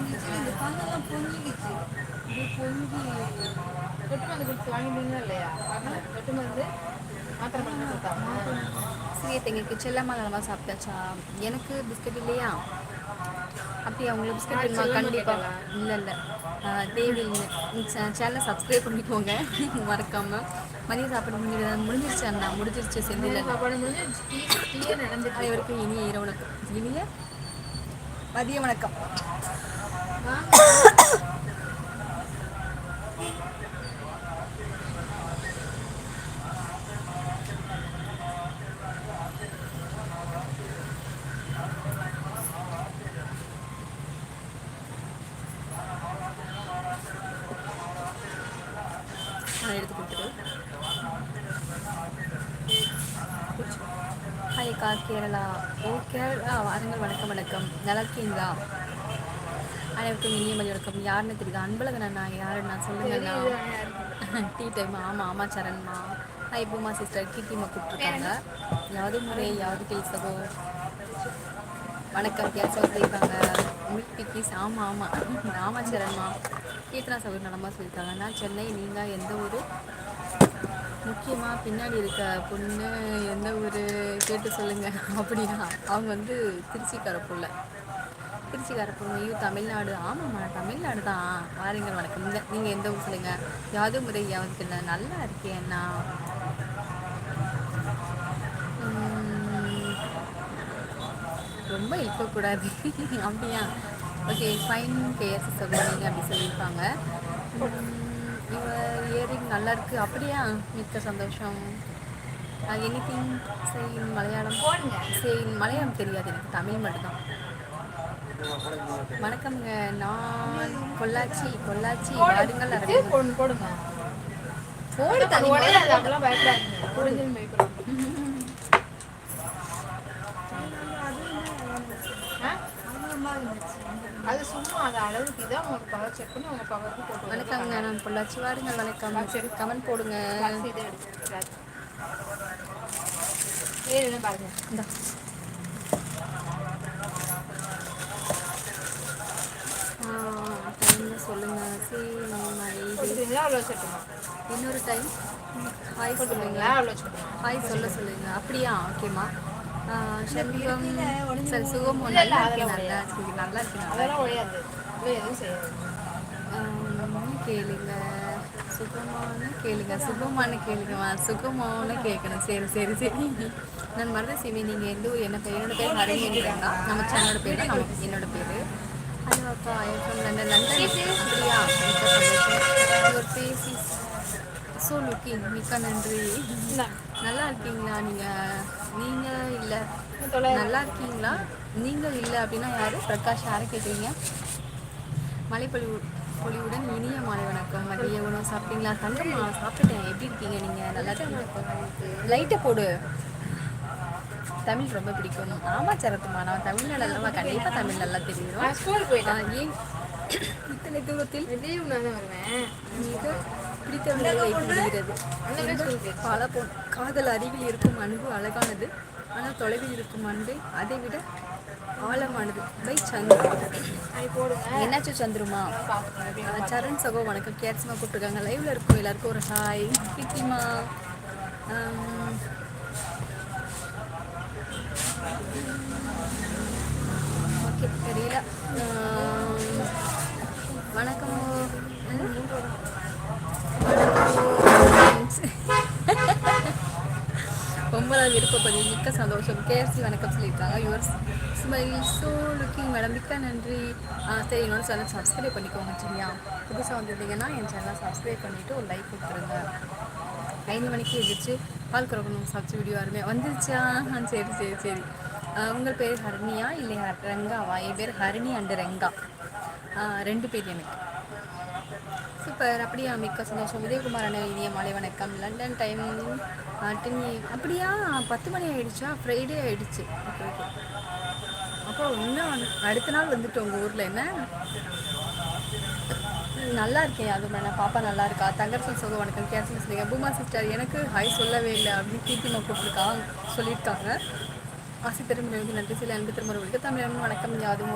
இந்த கண்ணெல்லாம் பொங்கிக்கிச்சு. இது பொங்கி சொட்டு மருந்து கொடுத்து வாங்கிட்டீங்களா இல்லையா? சொட்டு மருந்து மாத்திரை மருந்து கொடுத்தாங்க. சரி எங்களுக்கு செல்லம்மா நலமா சாப்பிட்டாச்சா? எனக்கு பிஸ்கட் இல்லையா? அப்படியா உங்களுக்கு பிஸ்கட் வேணுமா? கண்டிப்பாக. இல்லை இல்லை தேவையில்லை. சேனலை சப்ஸ்கிரைப் பண்ணிக்கோங்க மறக்காமல். மதியம் சாப்பாடு முடிஞ்சிருச்சு அண்ணா, முடிஞ்சிருச்சு செந்தில். சாப்பாடு முடிஞ்சு டீயே நடந்துட்டு அனைவருக்கும் இனிய இரவு வணக்கம், இனிய மதிய வணக்கம். எடுத்து கொடுத்துரு. ஹாய்க்கா கேரளா. ஓ கேரளா வாருங்கள். வணக்கம் வணக்கம். நல்லா இருக்கீங்களா? அனைவருக்கும் இனிய மதிய வணக்கம். யாருன்னு தெரியுது? அன்பழகன் அண்ணா. யாருண்ணா சொல்லுங்கண்ணா. Tea time. ஆமாம் ஆமாம் சரண்மா. ஹாய் பூமா சிஸ்டர். கீர்த்திமா கூப்பிட்ருக்காங்க. யாவது முறை யாவது பேசவோ. வணக்கம். கேஸ் சொல்லியிருக்காங்க. மில்க் பிக்கிஸ். ஆமாம் ஆமாம் ஆமாம் சரண்மா. கீர்த்தனா சகோதரி நலமா சொல்லியிருக்காங்க. நான் சென்னை. நீங்கள் எந்த ஊர்? முக்கியமாக பின்னாடி இருக்க பொண்ணு எந்த ஊர் கேட்டு சொல்லுங்கள் அப்படின்னா அவங்க வந்து திருச்சிக்கார பொண்ணு. திருச்சிக்கார பொண்ணு. ஐயோ தமிழ்நாடு. ஆமாம்மா தமிழ்நாடு தான். வாருங்கள் வணக்கம். நீங்கள் எந்த ஊர் சொல்லுங்கள். யாவது முறை யாவது இல்லை. நல்லா இருக்கேன்னா ரொம்ப இருக்கக்கூடாது அப்படியா? Okay fine. கேஎஸ் சொல்லுவீங்க அப்படி சொல்லியிருப்பாங்க. இவன் இயரிங் நல்லா இருக்கு. அப்படியா? மிக்க சந்தோஷம். Any thing chain Malayalam. Chain Malayalam தெரியாது எனக்கு, தமிழ் மட்டும்தான். வணக்கம்ங்க. நான் பொள்ளாச்சி. பொள்ளாச்சி வாருங்கள். போடுங்க போடு தண்ணி உடையாது. அதெல்லாம் பயப்படாதீங்க. உடைஞ்சிரும் பயப்படாதீங்க. அது சும்மா அது அளவுக்கு இதான் அவங்க பவர் செக் பண்ணி அவங்க பவருக்கு போட்டு. வணக்கம்ங்க. நான் பொள்ளாச்சி வாருங்கள். வணக்கம். சரி கமெண்ட் போடுங்க. இதை எடுத்து பாருங்க. இந்த டைம் சொல்லுங்கள். சரி இன்னொரு டைம் ஹாய் சொல்லுங்களா? ஹாய் சொல்லுங்கள். அப்படியா? ஓகேம்மா. செல்வம் சரி சுகம். நல்லா இருக்கு. நல்லா இருக்கு. நல்லா இருக்கு. அதெல்லாம் உடையாது. எதுவும் செய்யாது. கேளுங்க சுகமான கேளுங்க. சுகமான கேளுங்கம்மா. சுகமான கேட்கணும். சரி சரி சரி. நான் மறந்து சிவி. நீங்கள் எந்த ஊர்? என்ன பேர்? என்னோட பேர் ஹரிணிங்கிறேன்னா நம்ம சேனலோட பேர் தான். என்னோட பேர் அதுவாப்பா. லண்டன். அப்படியா? ஒரு பேசி ஸோ லுக்கிங். மிக்க நன்றி. நல்லா இருக்கீங்களா? நீங்கள் இல்லை நல்லா இருக்கீங்களா? நீங்கள் இல்லை அப்படின்னா யார்? பிரகாஷ். யாரை கேட்குறீங்க? பொழிவுடன் இனிய மாலை வணக்கம். மதிய உணவு சாப்பிட்டீங்களா? தங்கம்மா சாப்பிட்டுட்டேன். எப்படி இருக்கீங்க நீங்கள்? நல்லா இருக்கீங்க? லைட்டை போடு. தமிழ் ரொம்ப பிடிக்கும். ஆமாம் சரத்துமா. நான் தமிழ்நாடு அல்லவா, கண்டிப்பாக தமிழ் நல்லா தெரியும். ஏன் இத்தனை தூரத்தில் வருவேன். மிக பிடித்தவர்களை வைக்கப்படுகிறது. பல காதல் அருகில் இருக்கும் அன்பு அழகானது, ஆனால் தொலைவில் இருக்கும் அன்பை அதை விட ஆழமானது. பை சந்துரு. என்னாச்சு சந்துருமா? சரண் சகோ வணக்கம். கேட்ஸ்மா கூப்பிட்டுருக்காங்க. லைவ்ல இருக்கும் எல்லாருக்கும் ஒரு ஹாய். கிட்டிமா ஓகே தெரியல. வணக்கம். ஒன்பதாவது விருப்பப்பதி. மிக்க சந்தோஷம். கேஎஃப்சி வணக்கம் சொல்லியிருக்காங்க. Your smile so looking madam. மிக்க நன்றி. சரி என்னோட சேனல் சப்ஸ்கிரைப் பண்ணிக்கோங்க சரியா? புதுசாக வந்துருந்தீங்கன்னா என் சேனலை சப்ஸ்கிரைப் பண்ணிவிட்டு ஒரு லைக் கொடுத்துருங்க. 5 மணிக்கு எழுந்திரிச்சு பால் குறக்கணும் சாப்பிட்டு வீடியோ யாருமே வந்துருச்சா? சரி சரி சரி. உங்கள் பேர் ஹரிணியா இல்லை ரெங்காவா? என் பேர் ஹரிணி அண்டு ரெங்கா. 2 பேர் எனக்கு. சூப்பர். அப்படியா? மிக்க சந்தோஷம். உதயகுமார் அண்ணா இனிய மாலை வணக்கம். லண்டன் டைம் 10 அப்படியா? 10 மணி ஆகிடுச்சா? ஃப்ரைடே ஆகிடுச்சு. Okay okay. அப்போ இன்னும் அடுத்த நாள் வந்துட்டு உங்கள் ஊரில் என்ன? நல்லா இருக்கேன். அது மேடம் பாப்பா நல்லா இருக்கா? தங்கரசன் சொல்ல வணக்கம். கேன்சல் சொல்லுங்க. பூமா சிஸ்டர் எனக்கு ஹாய் சொல்லவே இல்லை அப்படின்னு கீர்த்திமா கூப்பிட்டுருக்காங்க சொல்லியிருக்காங்க. ஆசை திரும்ப நன்றி. சில அன்பு திரும்ப தமிழ் வணக்கம். யாதும்